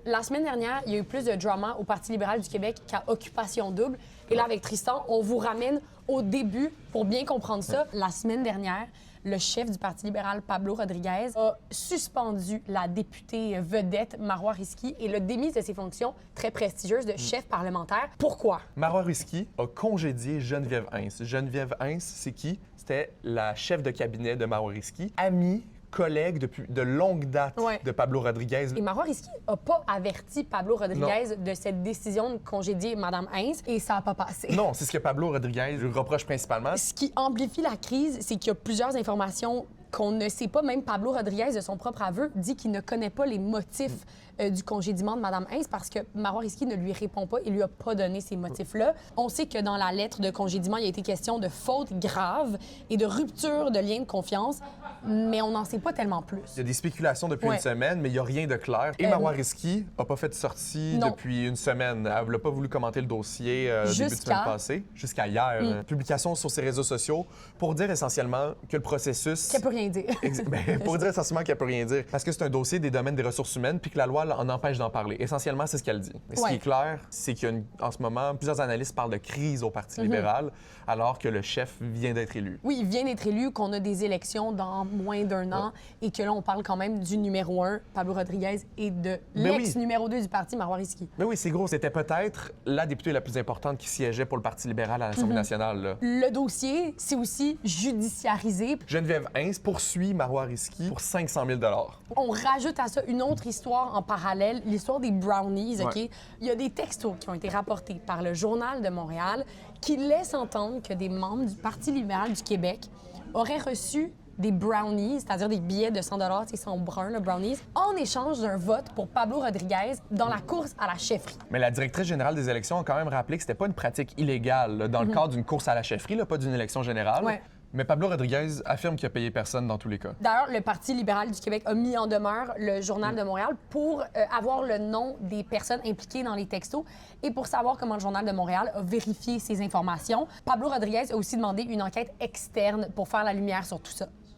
La semaine dernière, il y a eu plus de drama au Parti libéral du Québec qu'à Occupation Double. Et là, avec Tristan, on vous ramène au début pour bien comprendre ça. La semaine dernière, le chef du Parti libéral, Pablo Rodriguez, a suspendu la députée vedette Marois Risky et l'a démise de ses fonctions très prestigieuses de chef parlementaire. Pourquoi? Marois Risky a congédié Geneviève Hintz. Geneviève Hintz, c'est qui? C'était la chef de cabinet de Marois Risky, amie, collègue depuis de longue date de Pablo Rodriguez. Et Marois Risky n'a pas averti Pablo Rodriguez de cette décision de congédier Mme Hintz et ça n'a pas passé. Non, c'est ce que Pablo Rodriguez lui reproche principalement. Ce qui amplifie la crise, c'est qu'il y a plusieurs informations qu'on ne sait pas. Même Pablo Rodriguez, de son propre aveu, dit qu'il ne connaît pas les motifs du congédiement de Mme Hintz parce que Marois Risky ne lui répond pas et lui a pas donné ces motifs-là. On sait que dans la lettre de congédiement, il a été question de faute grave et de rupture de lien de confiance, mais on n'en sait pas tellement plus. Il y a des spéculations depuis une semaine, mais il n'y a rien de clair. Et Marois Risky n'a pas fait de sortie depuis une semaine. Elle n'a pas voulu commenter le dossier début de semaine passée, jusqu'à hier. Publication sur ses réseaux sociaux pour dire essentiellement que le processus... Qu'elle peut rien dire. Pour dire essentiellement qu'elle peut rien dire. Parce que c'est un dossier des domaines des ressources humaines puis que la loi en empêche d'en parler. Essentiellement, c'est ce qu'elle dit. Et ce qui est clair, c'est qu'il y a en ce moment, plusieurs analystes parlent de crise au Parti libéral alors que le chef vient d'être élu. Oui, il vient d'être élu, qu'on a des élections dans moins d'un an et que là, on parle quand même du numéro 1, Pablo Rodriguez, et de l'ex-numéro 2 du parti, Marois Risky. Mais oui, c'est gros. C'était peut-être la députée la plus importante qui siégeait pour le Parti libéral à l'Assemblée nationale. Là. Le dossier, c'est aussi judiciarisé. Geneviève Hintz poursuit Marois Risky pour 500 000 $. On rajoute à ça une autre histoire en parallèle, l'histoire des brownies, OK? Il y a des textos qui ont été rapportés par le Journal de Montréal qui laissent entendre que des membres du Parti libéral du Québec auraient reçu des brownies, c'est-à-dire des billets de 100 $, ils sont bruns, le brownies, en échange d'un vote pour Pablo Rodriguez dans la course à la chefferie. Mais la directrice générale des élections a quand même rappelé que c'était pas une pratique illégale là, dans le cadre d'une course à la chefferie, là, pas d'une élection générale. Mais Pablo Rodriguez affirme qu'il a payé personne dans tous les cas. D'ailleurs, le Parti libéral du Québec a mis en demeure le Journal de Montréal pour avoir le nom des personnes impliquées dans les textos et pour savoir comment le Journal de Montréal a vérifié ces informations. Pablo Rodriguez a aussi demandé une enquête externe pour faire la lumière sur tout ça.